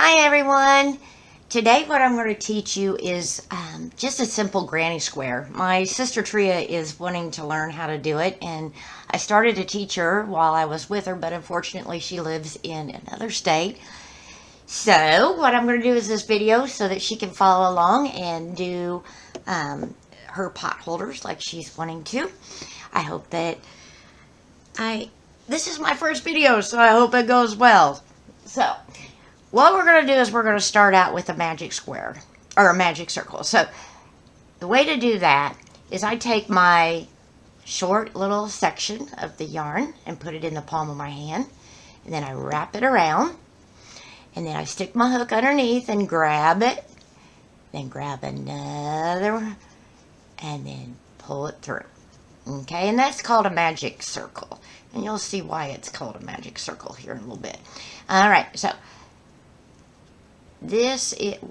Hi everyone! Today what I'm going to teach you is just a simple granny square. My sister Tria is wanting to learn how to do it, and I started to teach her while I was with her, but unfortunately she lives in another state. So what I'm going to do is this video so that she can follow along and do her pot holders like she's wanting to. I hope that this is my first video, so I hope it goes well. So what we're going to do is we're going to start out with a magic square, or a magic circle. So the way to do that is I take my short little section of the yarn and put it in the palm of my hand, and then I wrap it around, and then I stick my hook underneath and grab it, then grab another one, and then pull it through. Okay, and that's called a magic circle, and you'll see why it's called a magic circle here in a little bit. Alright, so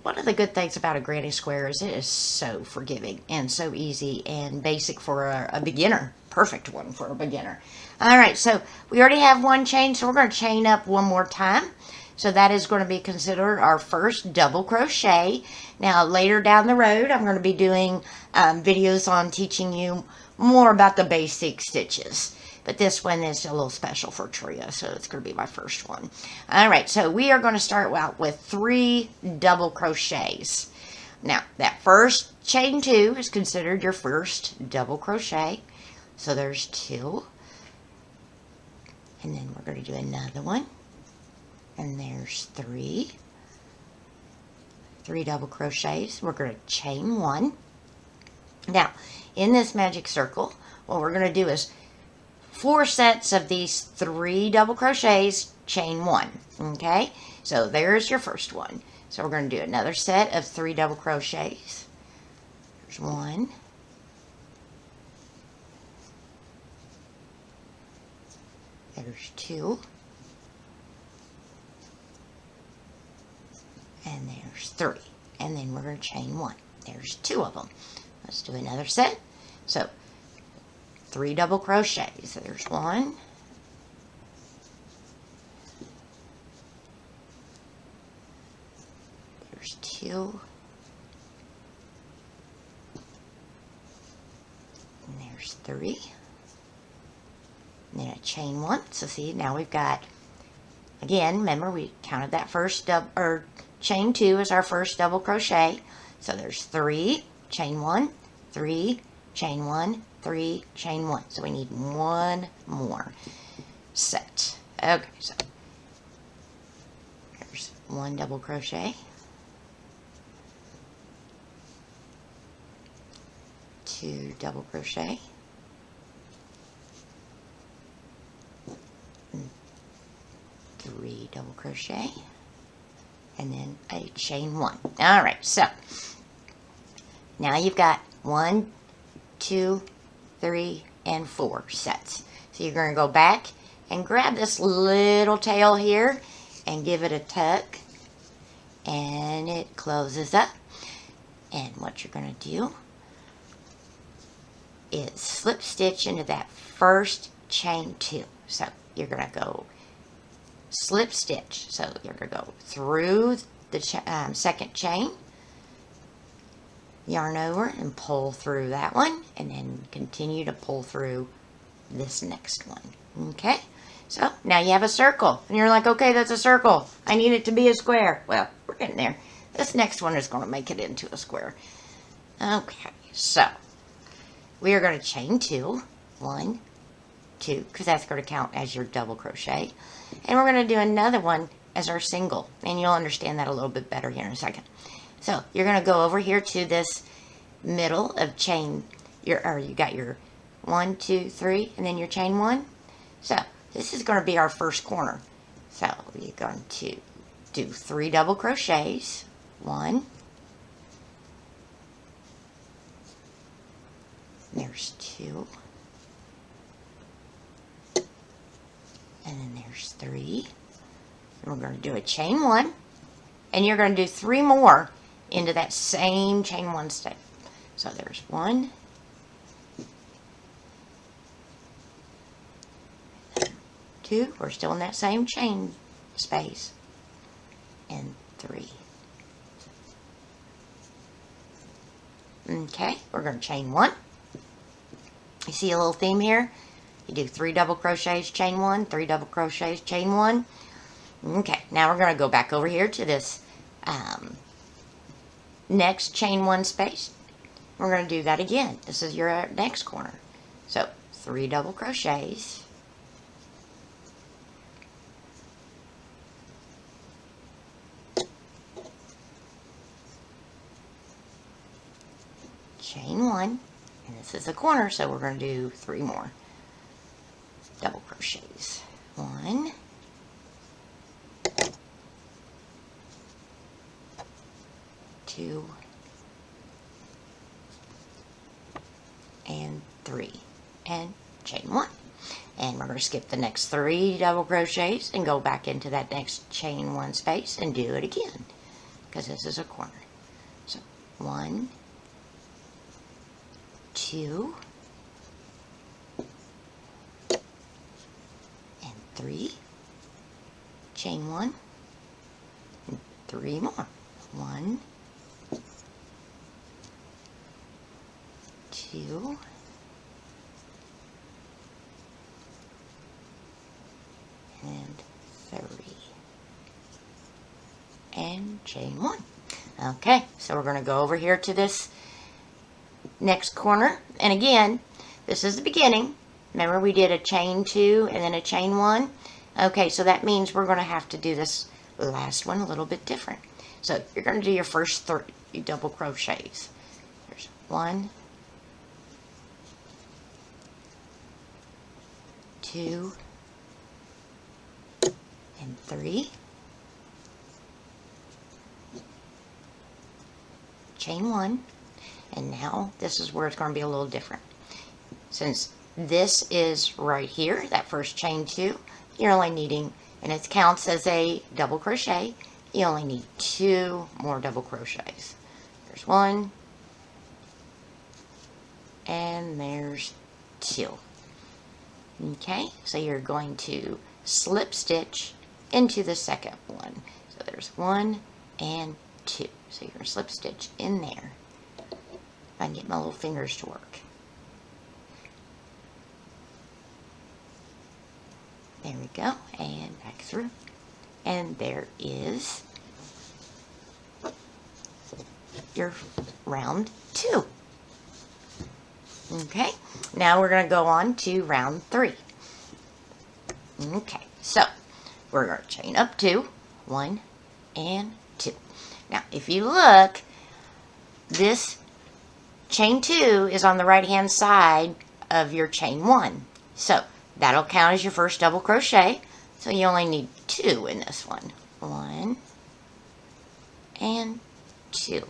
one of the good things about a granny square is it is so forgiving and so easy and basic for a beginner. Perfect one for a beginner. Alright, so we already have one chain, so we're going to chain up one more time. So that is going to be considered our first double crochet. Now later down the road I'm going to be doing videos on teaching you more about the basic stitches. But this one is a little special for Tria, so it's going to be my first one. Alright, so we are going to start out with 3 double crochets. Now, that first chain 2 is considered your first double crochet. So there's 2. And then we're going to do another one. And there's 3. 3 double crochets. We're going to chain 1. Now, in this magic circle, what we're going to do is 4 sets of these 3 double crochets, chain 1. Okay, so there's your first one. So we're going to do another set of 3 double crochets. There's 1. There's 2. And there's 3. And then we're going to chain 1. There's 2 of them. Let's do another set. So 3 double crochets. So there's 1. There's 2. And there's 3. And then a chain 1. So see, now we've got, again, remember we counted that first chain 2 as our first double crochet. So there's 3, chain 1, 3, chain 1, 3, chain 1. So we need 1 more set. Okay, so there's 1 double crochet, 2 double crochet, 3 double crochet, and then a chain 1. All right, so now you've got 1, 2, 3, and 4 sets. So you're going to go back and grab this little tail here and give it a tuck, and it closes up. And what you're going to do is slip stitch into that first chain 2. So you're going to go slip stitch. So you're going to go through the second chain, yarn over and pull through that one, and then continue to pull through this next one. Okay, so now you have a circle, and you're like, okay, that's a circle, I need it to be a square. Well, we're getting there. This next one is going to make it into a square. Okay, so we are going to chain 2, 1, 2, because that's going to count as your double crochet, and we're going to do another one as our single, and you'll understand that a little bit better here in a second. So you're going to go over here to this middle of chain, you got your 1, 2, 3, and then your chain 1. So this is going to be our first corner. So you're going to do 3 double crochets, 1, there's 2, and then there's 3, and we're going to do a chain 1, and you're going to do 3 more into that same chain 1 step. So there's 1, 2, we're still in that same chain space, and 3. Okay, we're going to chain 1. You see a little theme here? You do 3 double crochets, chain 1, 3 double crochets, chain 1. Okay, now we're going to go back over here to this next chain 1 space. We're going to do that again. This is your next corner. So 3 double crochets, chain 1, and this is a corner, so we're going to do 3 more double crochets. 1, 2, and 3, and chain 1. And we're going to skip the next 3 double crochets and go back into that next chain 1 space and do it again, because this is a corner. So 1, 2, and 3, chain 1, and 3 more. 1, 2, and 3, and chain 1. Okay, so we're going to go over here to this next corner, and again, this is the beginning. Remember, we did a chain 2 and then a chain 1. Okay, so that means we're going to have to do this last one a little bit different. So you're going to do your first 3 double crochets. There's 1, 2, and 3, chain 1, and now this is where it's going to be a little different. Since this is right here, that first chain 2, you're only needing, and it counts as a double crochet, you only need 2 more double crochets. There's 1, and there's 2. Okay, so you're going to slip stitch into the second one. So there's 1 and 2. So you're going to slip stitch in there. If I can get my little fingers to work. There we go, and back through. And there is your round 2. Okay, now we're going to go on to round 3. Okay, so we're going to chain up 2, 1 and 2. Now, if you look, this chain 2 is on the right hand side of your chain 1. So that'll count as your first double crochet. So you only need 2 in this one. 1 and 2.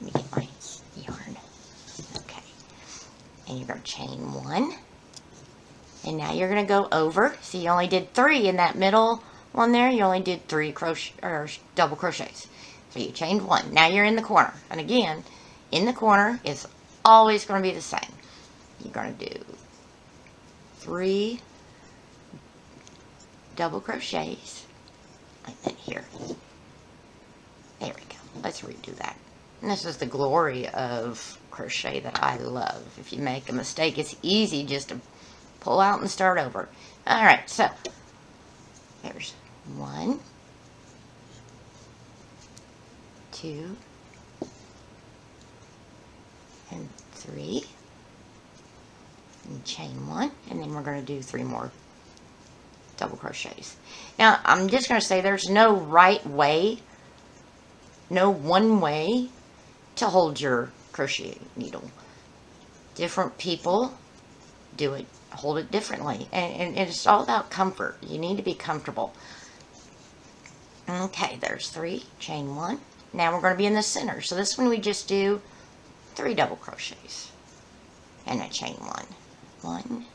Let me get my yarn. Okay. And you're going to chain 1. And now you're going to go over. So you only did 3 in that middle one there. You only did 3 crochet or double crochets. So you chained 1. Now you're in the corner. And again, in the corner is always going to be the same. You're going to do 3 double crochets like that here. There we go. Let's redo that. And this is the glory of crochet that I love. If you make a mistake, it's easy just to pull out and start over. Alright, so there's 1, 2, and 3. And chain 1, and then we're going to do 3 more double crochets. Now, I'm just going to say there's no right way, no one way to hold your crochet needle. Different people do it, hold it differently, and it's all about comfort. You need to be comfortable. Okay, there's 3, chain 1. Now we're going to be in the center. So this one we just do 3 double crochets and a chain 1. 1,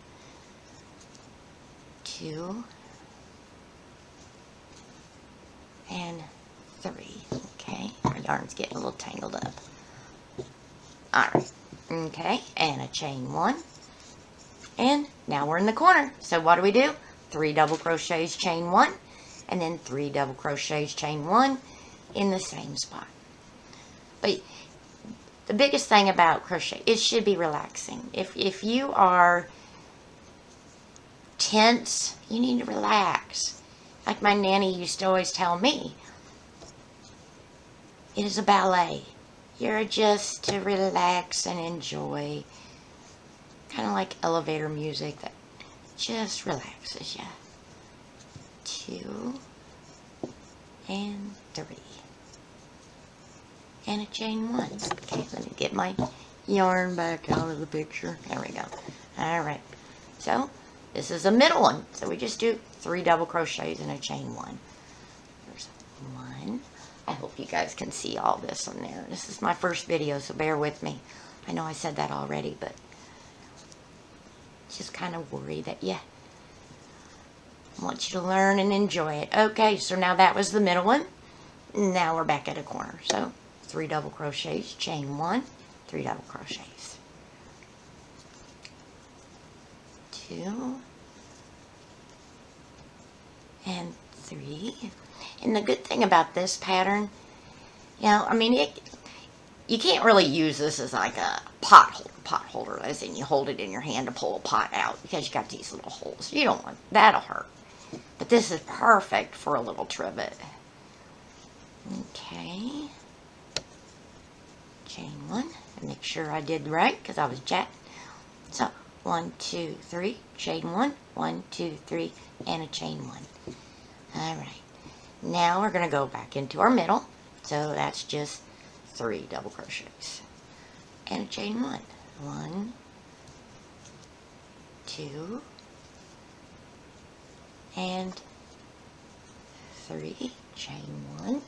2, and 3. Okay, our yarn's getting a little tangled up. Alright, okay, and a chain 1. And now we're in the corner. So what do? 3 double crochets, chain 1. and then 3 double crochets, chain 1 in the same spot. But the biggest thing about crochet, it should be relaxing. If you are tense, you need to relax. Like my nanny used to always tell me, it is a ballet. You're just to relax and enjoy. Kind of like elevator music that just relaxes you. 2 and 3. And a chain 1. Okay, let me get my yarn back out of the picture. There we go. Alright. So, this is a middle one. So we just do 3 double crochets and a chain 1. There's 1. I hope you guys can see all this on there. This is my first video, so bear with me. I know I said that already, but just kind of worry that, yeah, I want you to learn and enjoy it. Okay, so now that was the middle one. Now we're back at a corner. So 3 double crochets, chain 1, 3 double crochets. 2 and 3. And the good thing about this pattern, you know, I mean, you can't really use this as like a pot holder, as in you hold it in your hand to pull a pot out, because you got these little holes. You don't want, that'll hurt. But this is perfect for a little trivet. Okay. Chain 1. And make sure I did right, because I was chatting. So, 1, 2, 3, chain 1, 1, 2, 3, and a chain 1. Alright. Now we're going to go back into our middle. So that's just 3 double crochets. And a chain 1. 1, 2, and 3, chain 1.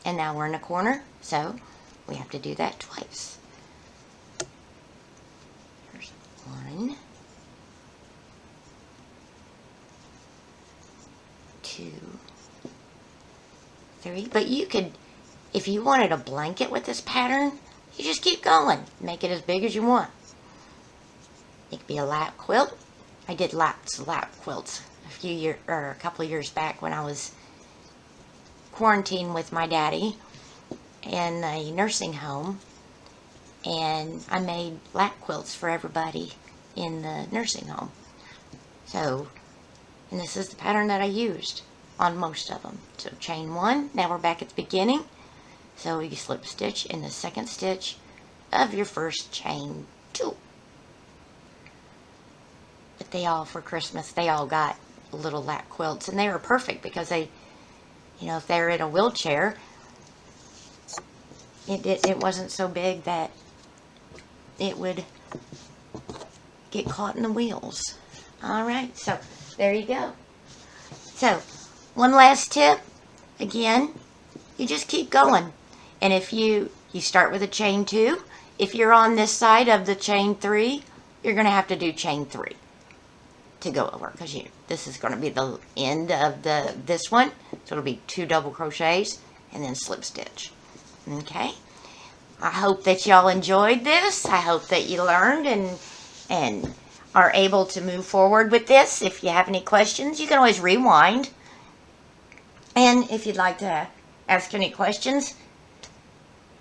And now we're in a corner, so we have to do that twice. Here's 1, 2, 3. But you could, if you wanted a blanket with this pattern, you just keep going. Make it as big as you want. It could be a lap quilt. I did lots of lap quilts a couple of years back when I was quarantined with my daddy in a nursing home, and I made lap quilts for everybody in the nursing home. So, and this is the pattern that I used on most of them. So chain 1, now we're back at the beginning. So you slip stitch in the second stitch of your first chain 2. But they all, for Christmas, they all got little lap quilts, and they were perfect because they, you know, if they're in a wheelchair, it wasn't so big that it would get caught in the wheels. Alright, so there you go. So, one last tip. Again, you just keep going. And if you start with a chain 2, if you're on this side of the chain 3, you're going to have to do chain 3 to go over, because this is going to be the end of this one. So it'll be 2 double crochets and then slip stitch. Okay? I hope that y'all enjoyed this. I hope that you learned and are able to move forward with this. If you have any questions, you can always rewind. And if you'd like to ask any questions,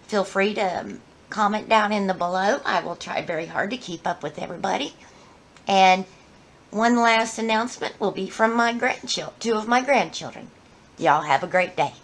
feel free to comment down in the below. I will try very hard to keep up with everybody. And one last announcement will be from my grandchildren, 2 of my grandchildren. Y'all have a great day.